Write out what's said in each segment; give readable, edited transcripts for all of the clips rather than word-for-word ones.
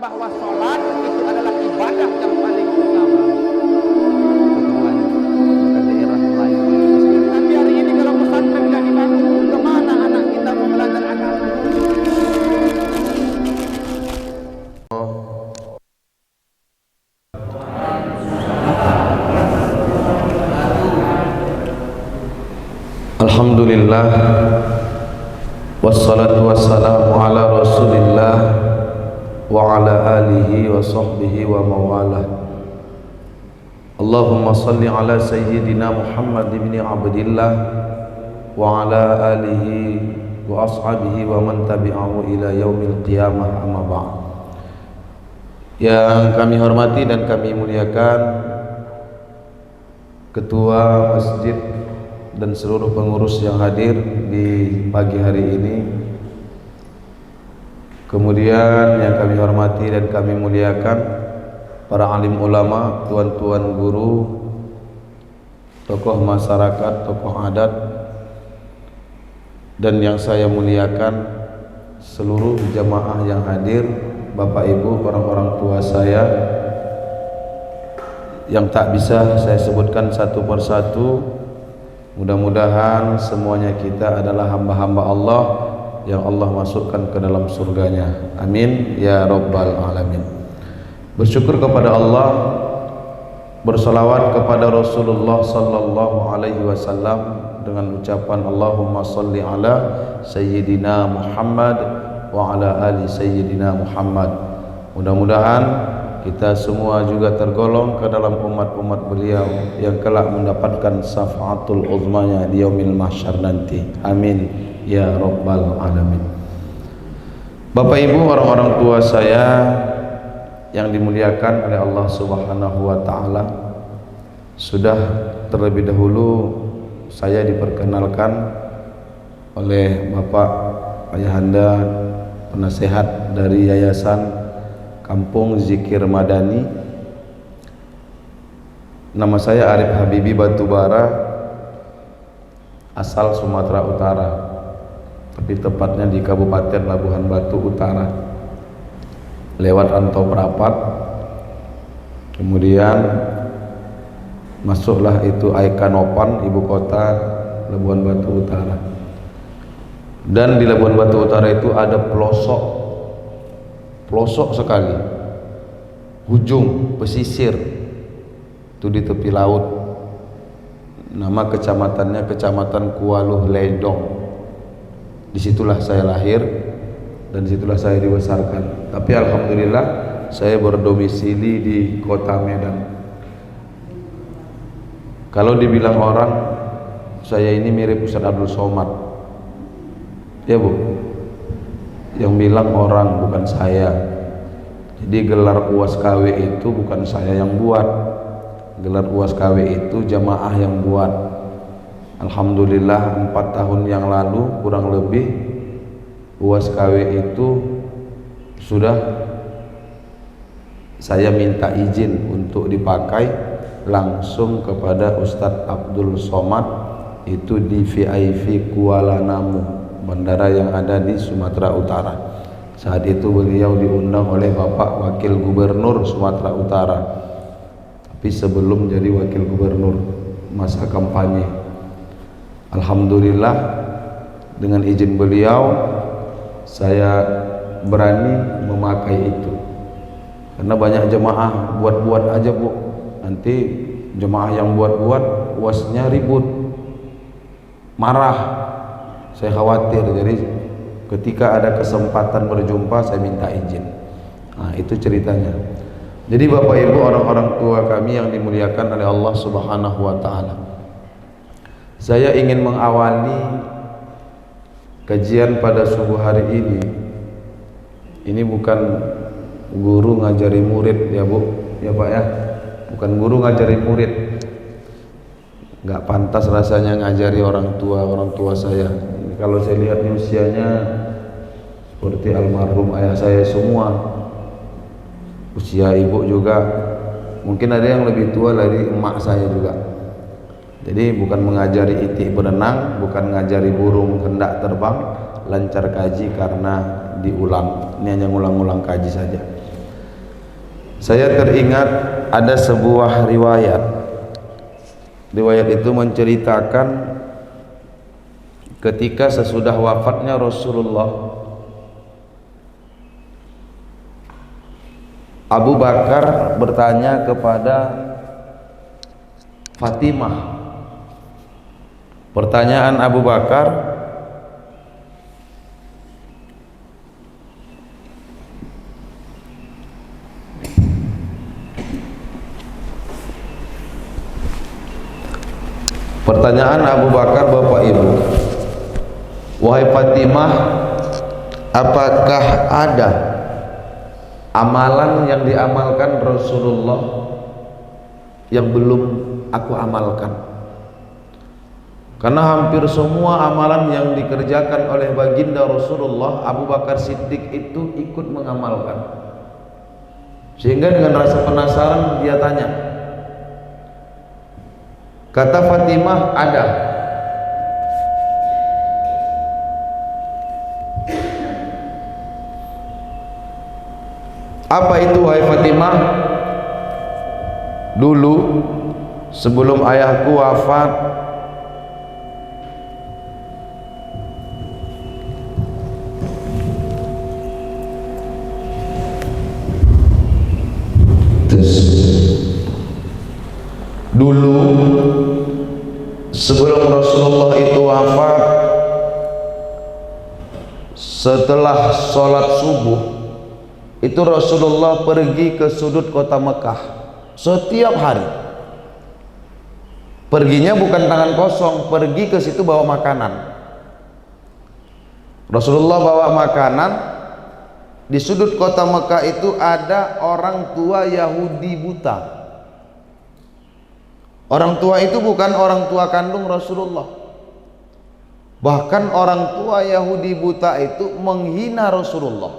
bahwa sholat itu adalah ibadah yang paling utama. Tapi hari ini kalau pesantren nggak dibangun, kemana anak kita mau belajar agama? Alhamdulillah, wassalatu wassalamu ala rasulillah wa ala alihi wa sahbihi wa mawalah. Allahumma salli ala sayyidina Muhammad ibn Abdillah wa ala alihi wa ashabihi wa man tabi'ahu ila yaumil qiyamah, amma ba'd. Yang kami hormati dan kami muliakan Ketua Masjid dan seluruh pengurus yang hadir di pagi hari ini. Kemudian yang kami hormati dan kami muliakan para alim ulama, tuan-tuan guru, tokoh masyarakat, tokoh adat, dan yang saya muliakan seluruh jamaah yang hadir, Bapak Ibu, orang-orang tua saya yang tak bisa saya sebutkan satu persatu. Mudah-mudahan semuanya kita adalah hamba-hamba Allah yang Allah masukkan ke dalam surganya. Amin ya rabbal alamin. Bersyukur kepada Allah, bersalawat kepada Rasulullah sallallahu alaihi wasallam dengan ucapan Allahumma salli ala sayyidina Muhammad wa ala ali sayyidina Muhammad. Mudah-mudahan kita semua juga tergolong ke dalam umat-umat beliau yang kelak mendapatkan syafaatul uzmanya di yaumil mahsyar nanti. Amin ya rabbal alamin. Bapak Ibu, orang-orang tua saya yang dimuliakan oleh Allah Subhanahu wa taala, sudah terlebih dahulu saya diperkenalkan oleh Bapak Ayahanda penasehat dari Yayasan Kampung Zikir Madani. Nama saya Arif Habibi Batubara, asal Sumatera Utara, tapi tepatnya di Kabupaten Labuhan Batu Utara, lewat Rantau Perapat. Kemudian masuklah itu Aikanopan, ibu kota Labuhan Batu Utara. Dan di Labuhan Batu Utara itu ada pelosok sekali, ujung pesisir itu di tepi laut. Nama kecamatannya Kecamatan Kualuh Ledong. Disitulah saya lahir dan disitulah saya dibesarkan. Tapi alhamdulillah saya berdomisili di kota Medan. Kalau dibilang orang saya ini mirip Ustaz Abdul Somad, ya Bu, yang bilang orang bukan saya. Jadi gelar UAS KW itu bukan saya yang buat, gelar UAS KW itu jamaah yang buat. Alhamdulillah 4 tahun yang lalu kurang lebih UAS KW itu sudah saya minta izin untuk dipakai langsung kepada Ustadz Abdul Somad itu di VIP Kuala Namu, bandara yang ada di Sumatera Utara. Saat itu beliau diundang oleh Bapak Wakil Gubernur Sumatera Utara, tapi sebelum jadi Wakil Gubernur, masa kampanye. Alhamdulillah dengan izin beliau saya berani memakai itu, karena banyak jemaah buat-buat aja Bu, nanti jemaah yang buat-buat UASnya ribut, marah. Saya khawatir, jadi ketika ada kesempatan berjumpa saya minta izin. Nah, itu ceritanya. Jadi Bapak Ibu, orang-orang tua kami yang dimuliakan oleh Allah Subhanahu wa taala, saya ingin mengawali kajian pada subuh hari ini. Ini bukan guru ngajari murid ya Bu, ya Pak ya, bukan guru ngajari murid. Nggak pantas rasanya ngajari orang tua saya. Kalau saya lihat usianya seperti almarhum ayah saya semua, usia ibu juga, mungkin ada yang lebih tua dari emak saya juga. Jadi bukan mengajari itik berenang, bukan ngajari burung hendak terbang, lancar kaji karena diulang. Ini hanya ngulang-ngulang kaji saja. Saya teringat ada sebuah riwayat. Riwayat itu menceritakan ketika sesudah wafatnya Rasulullah, Abu Bakar bertanya kepada Fatimah. Pertanyaan Abu Bakar, Bapak Ibu, wahai Fatimah, apakah ada amalan yang diamalkan Rasulullah yang belum aku amalkan? Karena hampir semua amalan yang dikerjakan oleh baginda Rasulullah, Abu Bakar Siddiq itu ikut mengamalkan. Sehingga dengan rasa penasaran dia tanya. Kata Fatimah, ada. Apa itu wahai Fatimah? Dulu sebelum ayahku wafat, sebelum Rasulullah itu wafat, setelah sholat subuh itu Rasulullah pergi ke sudut kota Mekah setiap hari. Perginya bukan tangan kosong, pergi ke situ bawa makanan. Rasulullah bawa makanan. Di sudut kota Mekah itu ada orang tua Yahudi buta. Orang tua itu bukan orang tua kandung Rasulullah. Bahkan orang tua Yahudi buta itu menghina Rasulullah.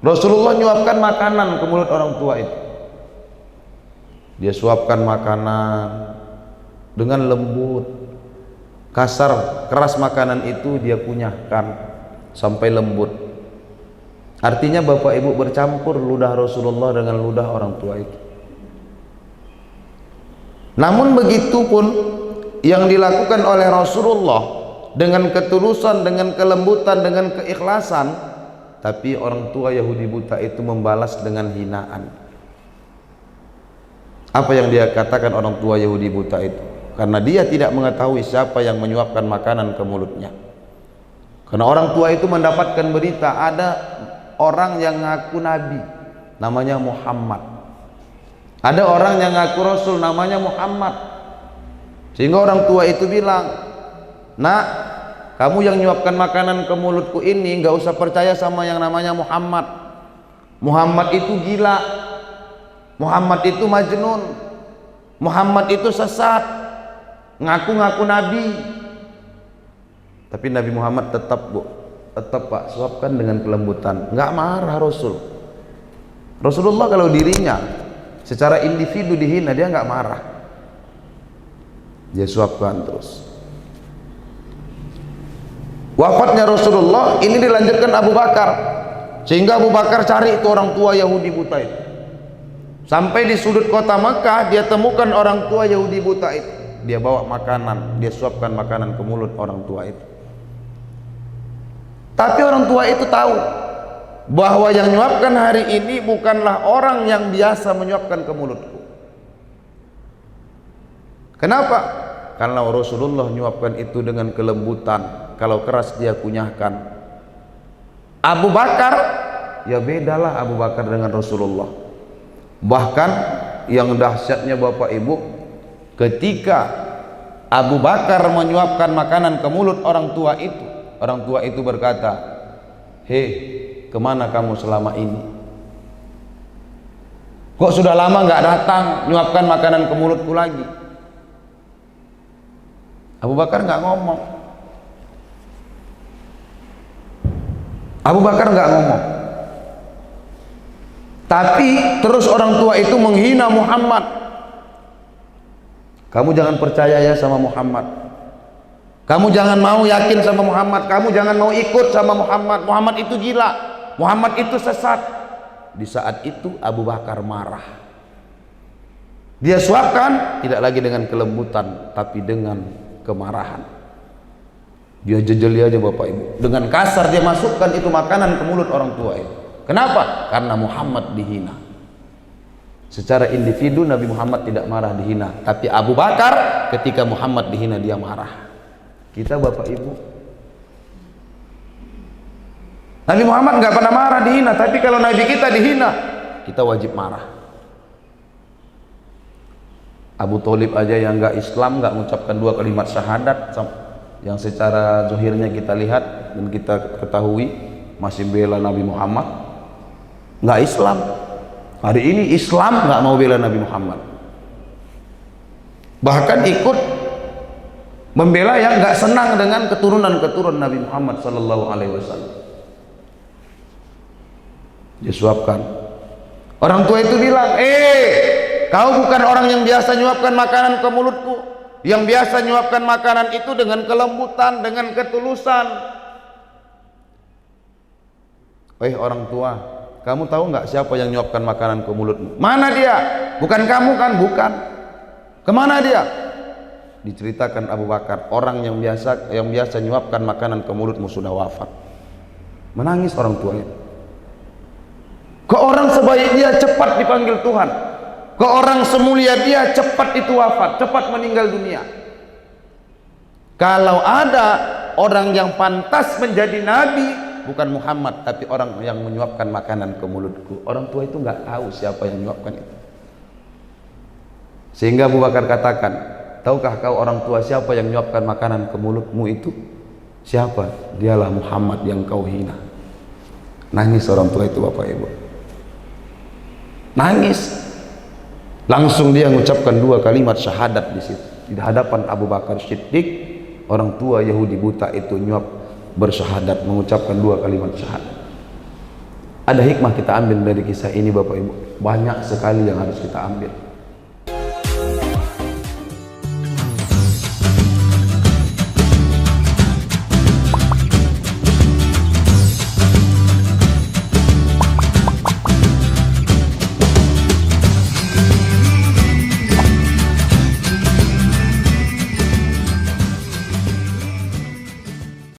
Rasulullah nyuapkan makanan ke mulut orang tua itu. Dia suapkan makanan dengan lembut, kasar, keras makanan itu dia kunyahkan sampai lembut. Artinya Bapak Ibu bercampur ludah Rasulullah dengan ludah orang tua itu. Namun begitu pun yang dilakukan oleh Rasulullah dengan ketulusan, dengan kelembutan, dengan keikhlasan, tapi orang tua Yahudi buta itu membalas dengan hinaan. Apa yang dia katakan orang tua Yahudi buta itu? Karena dia tidak mengetahui siapa yang menyuapkan makanan ke mulutnya. Karena orang tua itu mendapatkan berita ada orang yang ngaku nabi, namanya Muhammad. Ada orang yang ngaku rasul, namanya Muhammad. Sehingga orang tua itu bilang, "Nak, kamu yang nyuapkan makanan ke mulutku ini nggak usah percaya sama yang namanya Muhammad. Muhammad itu gila, Muhammad itu majnun, Muhammad itu sesat, ngaku-ngaku nabi." Tapi Nabi Muhammad tetap Pak, suapkan dengan kelembutan, nggak marah Rasul. Rasulullah kalau dirinya secara individu dihina, dia nggak marah, dia suapkan terus. Wafatnya Rasulullah ini dilanjutkan Abu Bakar, sehingga Abu Bakar cari itu orang tua Yahudi buta itu. Sampai di sudut kota Mekah dia temukan orang tua Yahudi buta itu. Dia bawa makanan, dia suapkan makanan ke mulut orang tua itu. Tapi orang tua itu tahu bahwa yang menyuapkan hari ini bukanlah orang yang biasa menyuapkan ke mulutku. Kenapa? Karena Rasulullah menyuapkan itu dengan kelembutan, kalau keras dia kunyahkan. Abu Bakar, ya bedalah Abu Bakar dengan Rasulullah. Bahkan yang dahsyatnya Bapak Ibu, ketika Abu Bakar menyuapkan makanan ke mulut orang tua itu berkata, "Hei, kemana kamu selama ini? Kok sudah lama nggak datang nyuapkan makanan ke mulutku lagi?" Abu Bakar nggak ngomong. Abu Bakar nggak ngomong. Tapi terus orang tua itu menghina Muhammad. "Kamu jangan percaya ya sama Muhammad. Kamu jangan mau yakin sama Muhammad. Kamu jangan mau ikut sama Muhammad. Muhammad itu gila. Muhammad itu sesat. Di saat itu Abu Bakar marah. Dia suapkan tidak lagi dengan kelembutan, tapi dengan kemarahan. Dia jejeli aja Bapak Ibu. Dengan kasar dia masukkan itu makanan ke mulut orang tua itu. Kenapa? Karena Muhammad dihina. Secara individu Nabi Muhammad tidak marah dihina, tapi Abu Bakar ketika Muhammad dihina dia marah. Kita Bapak Ibu, Nabi Muhammad nggak pernah marah dihina, tapi kalau Nabi kita dihina, kita wajib marah. Abu Thalib aja yang nggak Islam, nggak mengucapkan 2 kalimat syahadat, yang secara zahirnya kita lihat dan kita ketahui masih bela Nabi Muhammad, nggak Islam. Hari ini Islam nggak mau bela Nabi Muhammad, bahkan ikut membela yang nggak senang dengan keturunan Nabi Muhammad Sallallahu Alaihi Wasallam. Disuapkan. Orang tua itu bilang, kau bukan orang yang biasa nyuapkan makanan ke mulutku. Yang biasa nyuapkan makanan itu dengan kelembutan, dengan ketulusan. Orang tua, kamu tahu nggak siapa yang nyuapkan makanan ke mulutmu? Mana dia? Bukan kamu kan? Bukan. Kemana dia? Diceritakan Abu Bakar, orang yang biasa nyuapkan makanan ke mulutmu sudah wafat. Menangis orang tuanya. Ke orang sebaik dia cepat dipanggil Tuhan. Ke orang semulia dia cepat itu wafat, cepat meninggal dunia. Kalau ada orang yang pantas menjadi nabi, bukan Muhammad, tapi orang yang menyuapkan makanan ke mulutku. Orang tua itu nggak tahu siapa yang menyuapkan itu. Sehingga Abu Bakar katakan, tahukah kau orang tua siapa yang menyuapkan makanan ke mulutmu itu? Siapa? Dialah Muhammad yang kau hina. Nangis orang tua itu Bapak Ibu. Nangis. Langsung dia mengucapkan 2 kalimat syahadat di situ. Di hadapan Abu Bakar Siddiq, orang tua Yahudi buta itu nyuap bersyahadat, mengucapkan 2 kalimat syahadat. Ada hikmah kita ambil dari kisah ini Bapak Ibu. Banyak sekali yang harus kita ambil.